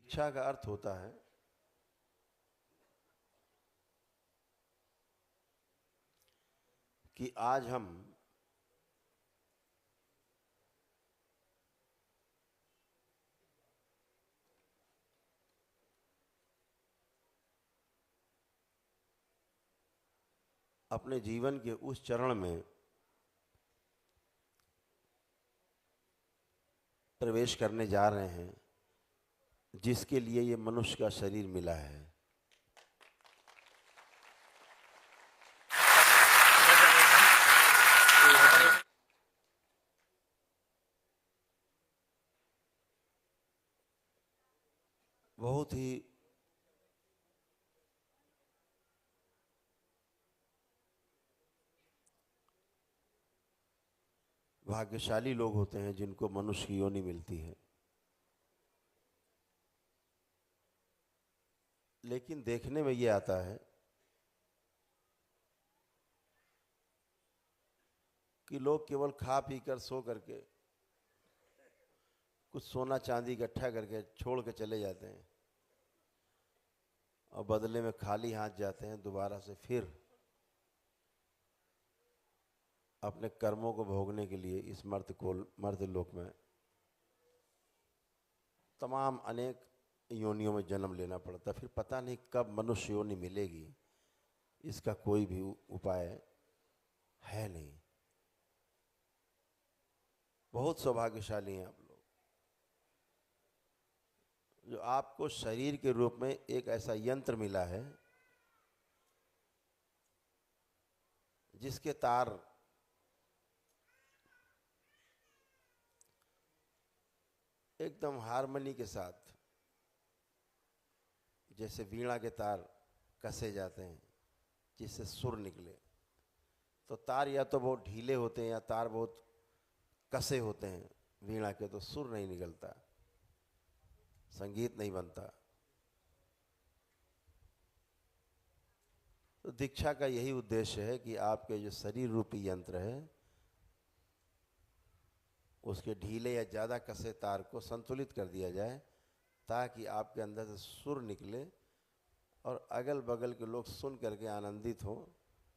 दीक्षा का अर्थ होता है कि आज हम अपने जीवन के उस चरण में प्रवेश करने जा रहे हैं जिसके लिए ये मनुष्य का शरीर मिला है। बहुत ही भाग्यशाली लोग होते हैं जिनको मनुष्य की योनि मिलती है। लेकिन देखने में ये आता है कि लोग केवल खा पी कर सो करके कुछ सोना चांदी इकट्ठा करके छोड़ के चले जाते हैं और बदले में खाली हाथ जाते हैं दोबारा से फिर अपने कर्मों को भोगने के लिए इस मर्त लोक में तमाम अनेक योनियों में जन्म लेना पड़ता। फिर पता नहीं कब मनुष्य योनि मिलेगी, इसका कोई भी उपाय है नहीं। बहुत सौभाग्यशाली हैं आप लोग जो आपको शरीर के रूप में एक ऐसा यंत्र मिला है जिसके तार एकदम हारमोनी के साथ जैसे वीणा के तार कसे जाते हैं जिससे सुर निकले, तो तार या तो बहुत ढीले होते हैं या तार बहुत कसे होते हैं वीणा के, तो सुर नहीं निकलता, संगीत नहीं बनता। तो दीक्षा का यही उद्देश्य है कि आपके जो शरीर रूपी यंत्र है उसके ढीले या ज़्यादा कसे तार को संतुलित कर दिया जाए ताकि आपके अंदर से सुर निकले और अगल बगल के लोग सुन करके आनंदित हों,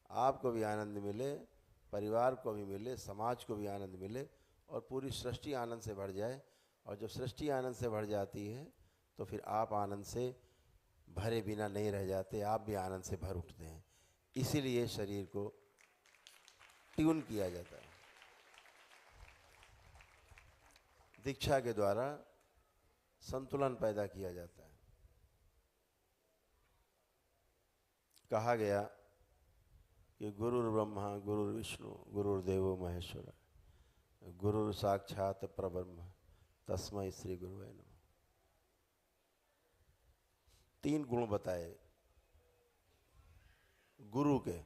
आपको भी आनंद मिले, परिवार को भी मिले, समाज को भी आनंद मिले और पूरी सृष्टि आनंद से भर जाए। और जब सृष्टि आनंद से भर जाती है तो फिर आप आनंद से भरे बिना नहीं रह जाते, आप भी आनंद से भर उठते हैं। इसीलिए शरीर को ट्यून किया जाता है। दीक्षा के द्वारा संतुलन पैदा किया जाता है। कहा गया कि गुरुर् ब्रह्मा गुरुर् विष्णु गुरुर्देवो महेश्वर गुरुर् साक्षात परब्रह्म तस्मै श्री गुरुवे नमः। 3 गुण बताए गुरु के।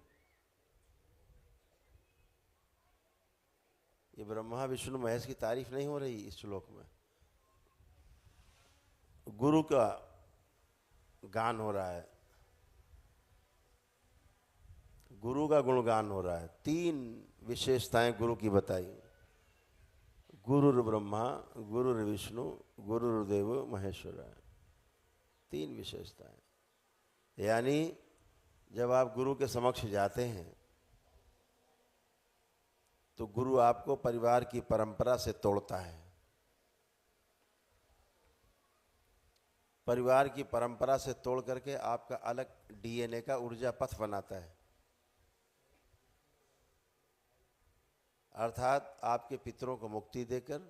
ये ब्रह्मा विष्णु महेश की तारीफ नहीं हो रही इस श्लोक में, गुरु का गान हो रहा है, गुरु का गुणगान हो रहा है। 3 विशेषताएं गुरु की बताई, गुरुर् ब्रह्मा गुरुर् विष्णु गुरुर्देव महेश्वर। 3 विशेषताएं। यानी जब आप गुरु के समक्ष जाते हैं तो गुरु आपको परिवार की परंपरा से तोड़ता है, परिवार की परंपरा से तोड़ करके आपका अलग डीएनए का ऊर्जा पथ बनाता है। अर्थात आपके पितरों को मुक्ति देकर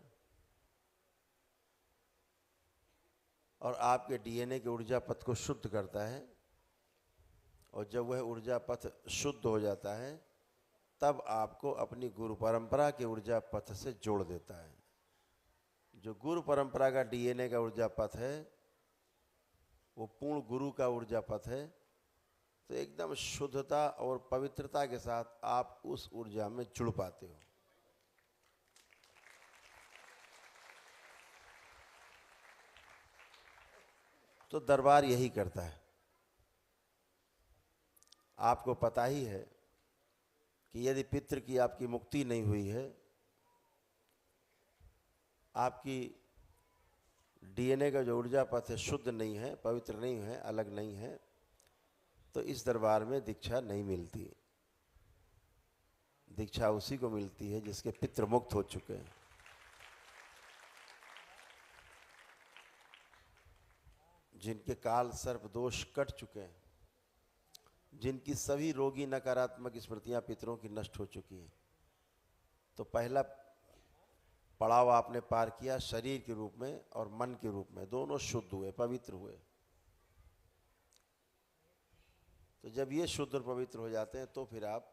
और आपके डीएनए के ऊर्जा पथ को शुद्ध करता है। और जब वह ऊर्जा पथ शुद्ध हो जाता है तब आपको अपनी गुरु परंपरा के ऊर्जा पथ से जोड़ देता है। जो गुरु परंपरा का डीएनए का ऊर्जा पथ है वो पूर्ण गुरु का ऊर्जा पथ है। तो एकदम शुद्धता और पवित्रता के साथ आप उस ऊर्जा में जुड़ पाते हो। तो दरबार यही करता है। आपको पता ही है कि यदि पितृ की आपकी मुक्ति नहीं हुई है, आपकी डीएनए का जो ऊर्जा पथ है शुद्ध नहीं है, पवित्र नहीं है, अलग नहीं है, तो इस दरबार में दीक्षा नहीं मिलती। दीक्षा उसी को मिलती है जिसके पितृ मुक्त हो चुके हैं, जिनके काल सर्प दोष कट चुके हैं, जिनकी सभी रोगी नकारात्मक स्मृतियां पितरों की नष्ट हो चुकी हैं। तो पहला पड़ाव आपने पार किया, शरीर के रूप में और मन के रूप में, दोनों शुद्ध हुए, पवित्र हुए। तो जब ये शुद्ध और पवित्र हो जाते हैं तो फिर आप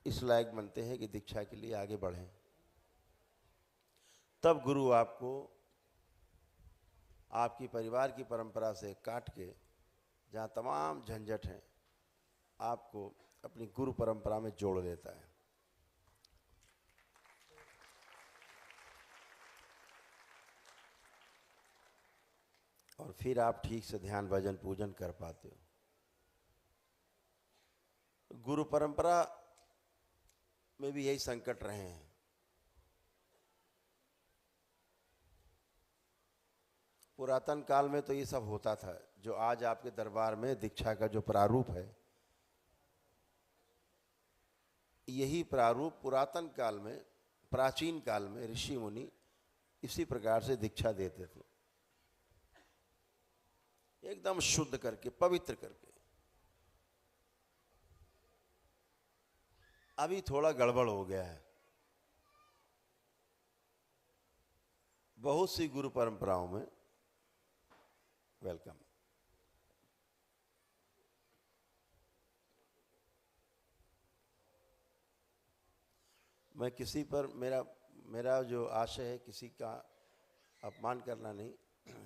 इस लायक बनते हैं कि दीक्षा के लिए आगे बढ़ें। तब गुरु आपको आपकी परिवार की परंपरा से काट के, जहाँ तमाम झंझट हैं, आपको अपनी गुरु परंपरा में जोड़ लेता है। और फिर आप ठीक से ध्यान भजन पूजन कर पाते हो। गुरु परंपरा में भी यही संकट रहे हैं। पुरातन काल में तो ये सब होता था। जो आज आपके दरबार में दीक्षा का जो प्रारूप है, यही प्रारूप पुरातन काल में, प्राचीन काल में ऋषि मुनि इसी प्रकार से दीक्षा देते थे, एकदम शुद्ध करके, पवित्र करके। अभी थोड़ा गड़बड़ हो गया है। बहुत सी गुरु परंपराओं में, वेलकम, मैं किसी पर, मेरा जो आशय है, किसी का अपमान करना नहीं,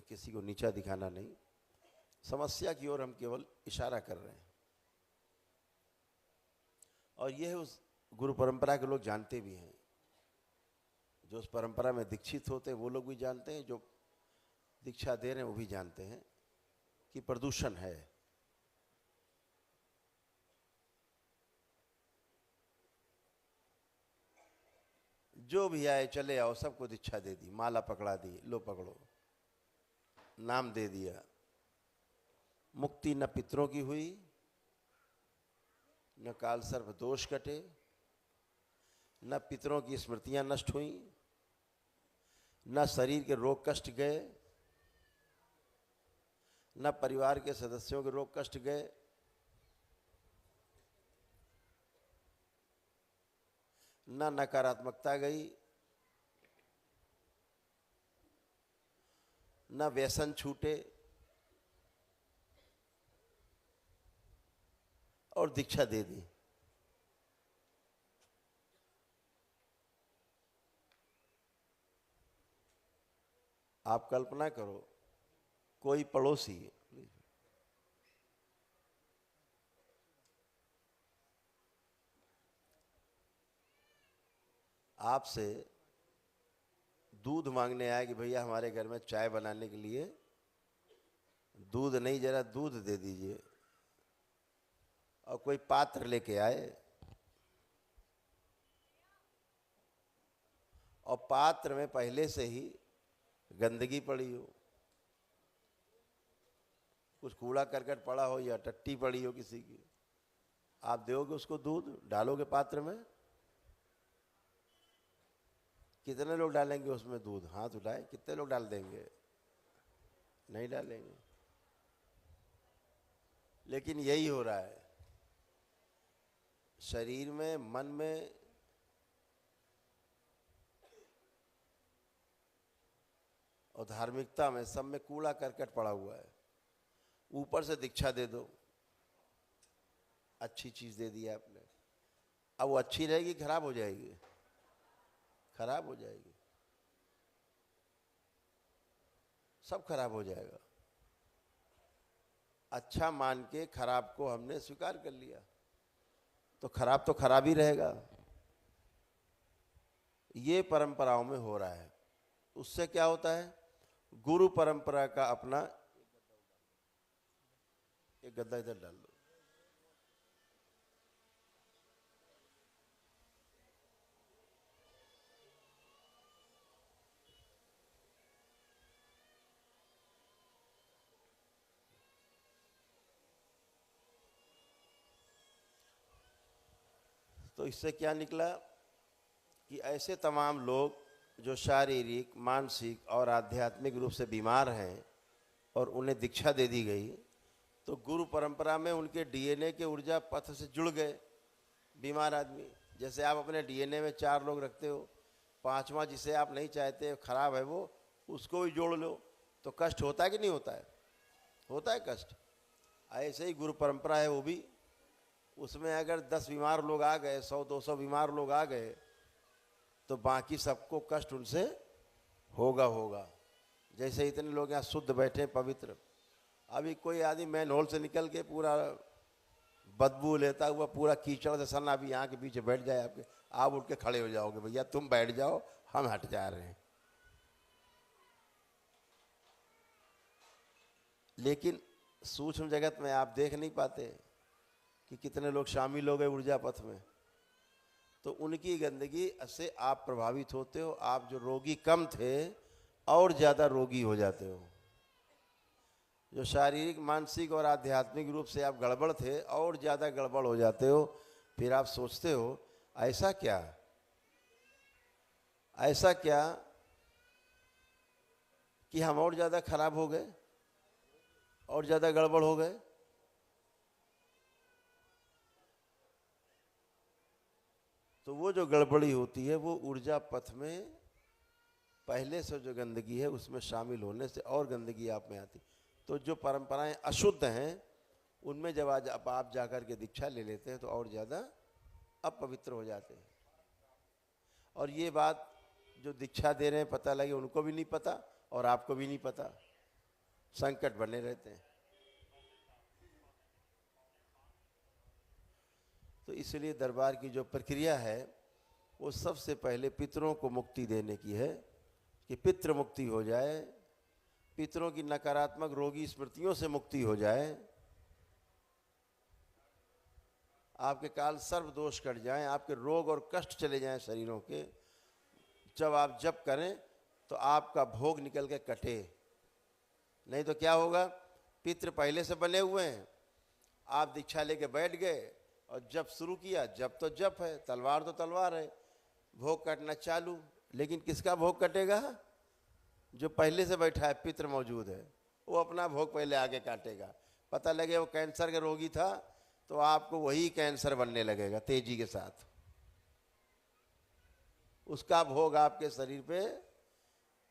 किसी को नीचा दिखाना नहीं। समस्या की ओर हम केवल इशारा कर रहे हैं। और यह उस गुरु परंपरा के लोग जानते भी हैं। जो उस परंपरा में दीक्षित होते हैं वो लोग भी जानते हैं, जो दीक्षा दे रहे हैं वो भी जानते हैं कि प्रदूषण है। जो भी आए चले आओ, सबको दीक्षा दे दी, माला पकड़ा दी, लो पकड़ो, नाम दे दिया। मुक्ति न पितरों की हुई, न काल सर्प दोष कटे, न पितरों की स्मृतियां नष्ट हुई, न शरीर के रोग कष्ट गए, न परिवार के सदस्यों के रोग कष्ट गए, न नकारात्मकता गई, न व्यसन छूटे, और दीक्षा दे दी। आप कल्पना करो, कोई पड़ोसी आपसे दूध मांगने आए कि भैया हमारे घर में चाय बनाने के लिए दूध नहीं, जरा दूध दे दीजिए, और कोई पात्र लेके आए और पात्र में पहले से ही गंदगी पड़ी हो, कुछ कूड़ा करकट पड़ा हो या टट्टी पड़ी हो किसी की, आप दोगे उसको दूध, डालोगे पात्र में? कितने लोग डालेंगे उसमें दूध? हाथ उठाए, कितने लोग डाल देंगे? नहीं डालेंगे। लेकिन यही हो रहा है शरीर में, मन में, और धार्मिकता में, सब में कूड़ा करकट पड़ा हुआ है। ऊपर से दीक्षा दे दो, अच्छी चीज दे दी आपने, अब वो अच्छी रहेगी खराब हो जाएगी? खराब हो जाएगी, सब खराब हो जाएगा। अच्छा मान के खराब को हमने स्वीकार कर लिया, तो खराब ही रहेगा। ये परंपराओं में हो रहा है। उससे क्या होता है? गुरु परंपरा का अपना, एक गद्दा इधर डाल दो, तो इससे क्या निकला कि ऐसे तमाम लोग जो शारीरिक, मानसिक और आध्यात्मिक रूप से बीमार हैं और उन्हें दीक्षा दे दी गई, तो गुरु परंपरा में उनके डीएनए के ऊर्जा पथ से जुड़ गए बीमार आदमी। जैसे आप अपने डीएनए में 4 लोग रखते हो, 5वां जिसे आप नहीं चाहते, खराब है वो, उसको भी जोड़ लो, तो कष्ट होता है कि नहीं होता है? होता है कष्ट। ऐसे ही गुरु परंपरा है वो भी, उसमें अगर 10 बीमार लोग आ गए, 100-200 बीमार लोग आ गए, तो बाकी सबको कष्ट उनसे होगा होगा। जैसे इतने लोग यहाँ शुद्ध बैठे पवित्र, अभी कोई आदमी मैन होल से निकल के पूरा बदबू लेता हुआ पूरा कीचड़ से सन्ना भी यहाँ के पीछे बैठ जाए आपके, आप उठ के खड़े हो जाओगे, भैया तुम बैठ जाओ, हम हट जा रहे हैं। लेकिन सूक्ष्म जगत में आप देख नहीं पाते कि कितने लोग शामिल हो गए ऊर्जा पथ में, तो उनकी गंदगी से आप प्रभावित होते हो। आप जो रोगी कम थे और ज़्यादा रोगी हो जाते हो। जो शारीरिक, मानसिक और आध्यात्मिक रूप से आप गड़बड़ थे और ज़्यादा गड़बड़ हो जाते हो। फिर आप सोचते हो ऐसा क्या, ऐसा क्या कि हम और ज़्यादा खराब हो गए और ज़्यादा गड़बड़ हो गए। तो वो जो गड़बड़ी होती है वो ऊर्जा पथ में पहले से जो गंदगी है उसमें शामिल होने से और गंदगी आप में आती। तो जो परंपराएं अशुद्ध हैं उनमें जब आज आप जाकर के दीक्षा ले लेते हैं तो और ज़्यादा अपवित्र हो जाते हैं। और ये बात जो दीक्षा दे रहे हैं पता लगे उनको भी नहीं पता और आपको भी नहीं पता, संकट बने रहते हैं। तो इसलिए दरबार की जो प्रक्रिया है वो सबसे पहले पितरों को मुक्ति देने की है कि पितृ मुक्ति हो जाए, पितरों की नकारात्मक रोगी स्मृतियों से मुक्ति हो जाए, आपके काल सर्व दोष कट जाएं, आपके रोग और कष्ट चले जाएं शरीरों के। जब आप जप करें तो आपका भोग निकल के कटे, नहीं तो क्या होगा, पितृ पहले से बने हुए हैं, आप दीक्षा लेके बैठ गए और जप शुरू किया, जप तो जप है, तलवार तो तलवार है, भोग कटना चालू। लेकिन किसका भोग कटेगा? जो पहले से बैठा है, पितृ मौजूद है, वो अपना भोग पहले आगे काटेगा। पता लगे वो कैंसर का रोगी था तो आपको वही कैंसर बनने लगेगा तेजी के साथ, उसका भोग आपके शरीर पे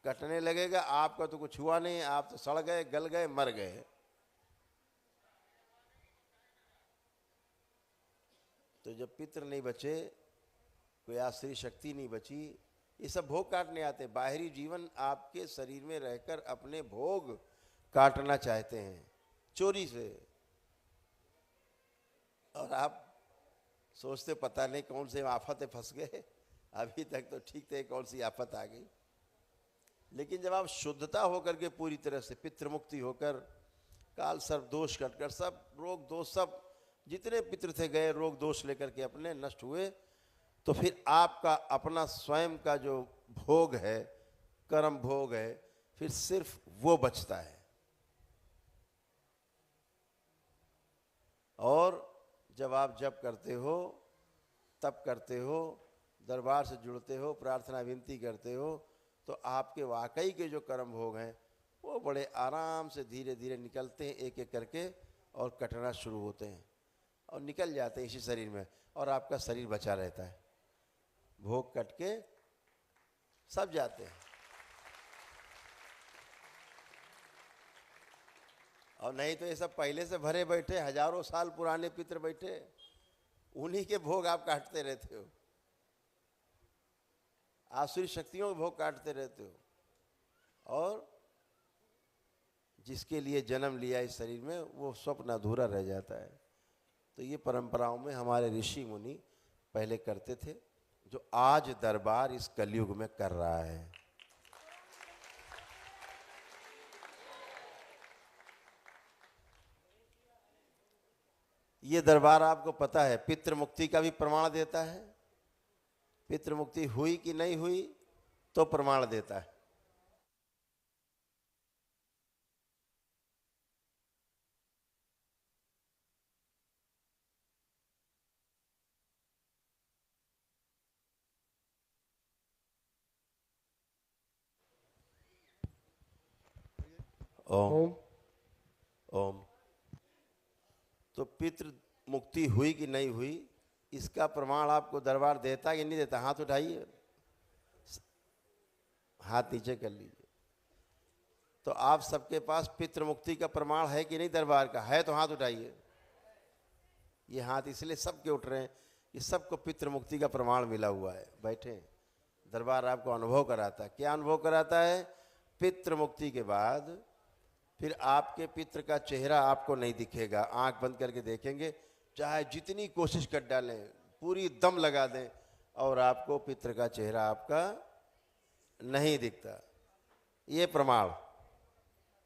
कटने लगेगा। आपका तो कुछ हुआ नहीं, आप तो सड़ गए, गल गए, मर गए। तो जब पितृ नहीं बचे, कोई आश्रय शक्ति नहीं बची, ये सब भोग काटने आते। बाहरी जीवन आपके शरीर में रहकर अपने भोग काटना चाहते हैं चोरी से, और आप सोचते पता नहीं कौन से आफत फंस गए, अभी तक तो ठीक थे, कौन सी आफत आ गई। लेकिन जब आप शुद्धता होकर के पूरी तरह से पितृ मुक्ति होकर, काल सर्व दोष कटकर, सब रोग दोष, सब जितने पितृ थे गए, रोग दोष लेकर के अपने नष्ट हुए, तो फिर आपका अपना स्वयं का जो भोग है, कर्म भोग है, फिर सिर्फ वो बचता है। और जब आप जप करते हो, तप करते हो, दरबार से जुड़ते हो, प्रार्थना विनती करते हो, तो आपके वाकई के जो कर्म भोग हैं वो बड़े आराम से धीरे धीरे निकलते हैं, एक एक करके, और कटना शुरू होते हैं और निकल जाते हैं इसी शरीर में, और आपका शरीर बचा रहता है। भोग कट के सब जाते हैं। और नहीं तो ये सब पहले से भरे बैठे, हजारों साल पुराने पितृ बैठे, उन्हीं के भोग आप काटते रहते हो, आसुरी शक्तियों के भोग काटते रहते हो, और जिसके लिए जन्म लिया इस शरीर में वो स्वप्न अधूरा रह जाता है। तो ये परंपराओं में हमारे ऋषि मुनि पहले करते थे, जो आज दरबार इस कलयुग में कर रहा है। ये दरबार आपको पता है पितृ मुक्ति का भी प्रमाण देता है। पितृ मुक्ति हुई कि नहीं हुई तो प्रमाण देता है। ओम ओम। ओम। तो पितृ मुक्ति हुई कि नहीं हुई, इसका प्रमाण आपको दरबार देता कि नहीं देता? हाथ उठाइए, हाथ नीचे कर लीजिए। तो आप सबके पास पितृ मुक्ति का प्रमाण है कि नहीं दरबार का? है तो हाथ उठाइए। ये हाथ इसलिए सबके उठ रहे हैं कि सबको पितृ मुक्ति का प्रमाण मिला हुआ है। बैठे, दरबार आपको अनुभव कराता है। क्या अनुभव कराता है? पितृ मुक्ति के बाद फिर आपके पितृ का चेहरा आपको नहीं दिखेगा। आंख बंद करके देखेंगे, चाहे जितनी कोशिश कर डालें, पूरी दम लगा दें, और आपको पितृ का चेहरा आपका नहीं दिखता। ये प्रमाण,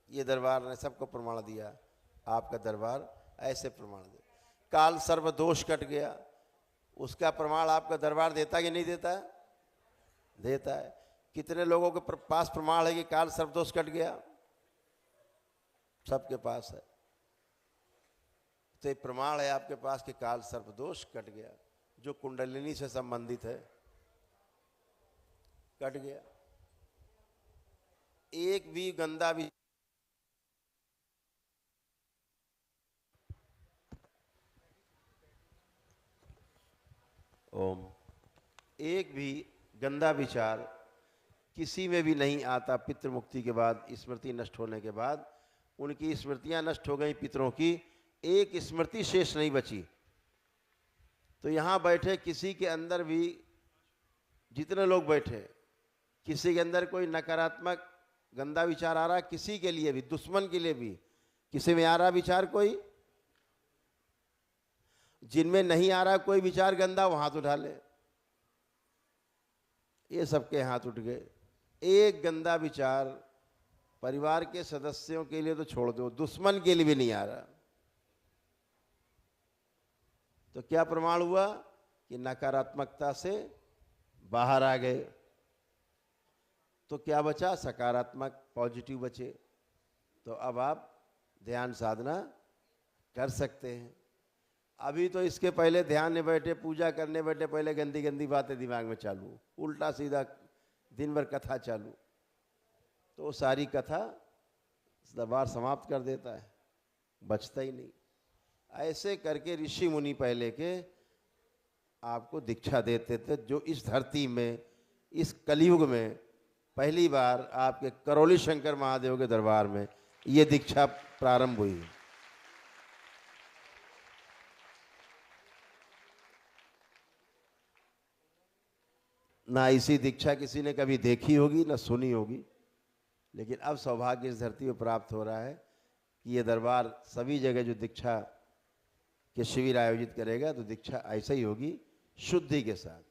ये दरबार ने सबको प्रमाण दिया। आपका दरबार ऐसे प्रमाण दे। काल सर्व दोष कट गया, उसका प्रमाण आपका दरबार देता कि नहीं देता? देता है। कितने लोगों के पास प्रमाण है कि काल सर्व दोष कट गया? सबके पास है। तो एक प्रमाण है आपके पास कि काल सर्प दोष कट गया, जो कुंडलिनी से संबंधित है, कट गया। एक भी गंदा भी ओम, एक भी गंदा विचार किसी में भी नहीं आता। पितृ मुक्ति के बाद, स्मृति नष्ट होने के बाद, उनकी स्मृतियां नष्ट हो गई पितरों की, एक स्मृति शेष नहीं बची। तो यहां बैठे किसी के अंदर भी, जितने लोग बैठे, किसी के अंदर कोई नकारात्मक गंदा विचार आ रहा, किसी के लिए भी, दुश्मन के लिए भी किसी में आ रहा विचार कोई? जिनमें नहीं आ रहा कोई विचार गंदा, वो हाथ उठा ले। ये सबके हाथ उठ गए। एक गंदा विचार परिवार के सदस्यों के लिए तो छोड़ दो, दुश्मन के लिए भी नहीं आ रहा। तो क्या प्रमाण हुआ कि नकारात्मकता से बाहर आ गए। तो क्या बचा? सकारात्मक, पॉजिटिव बचे। तो अब आप ध्यान साधना कर सकते हैं। अभी तो इसके पहले ध्यान में बैठे, पूजा करने बैठे, पहले गंदी गंदी बातें दिमाग में चालू, उल्टा सीधा दिन भर कथा चालू। तो वो सारी कथा दरबार समाप्त कर देता है, बचता ही नहीं। ऐसे करके ऋषि मुनि पहले के आपको दीक्षा देते थे, जो इस धरती में, इस कलयुग में पहली बार आपके करौली शंकर महादेव के दरबार में ये दीक्षा प्रारंभ हुई। ना इसी दीक्षा किसी ने कभी देखी होगी, ना सुनी होगी, लेकिन अब सौभाग्य इस धरती पर प्राप्त हो रहा है कि ये दरबार सभी जगह जो दीक्षा के शिविर आयोजित करेगा, तो दीक्षा ऐसा ही होगी, शुद्धि के साथ।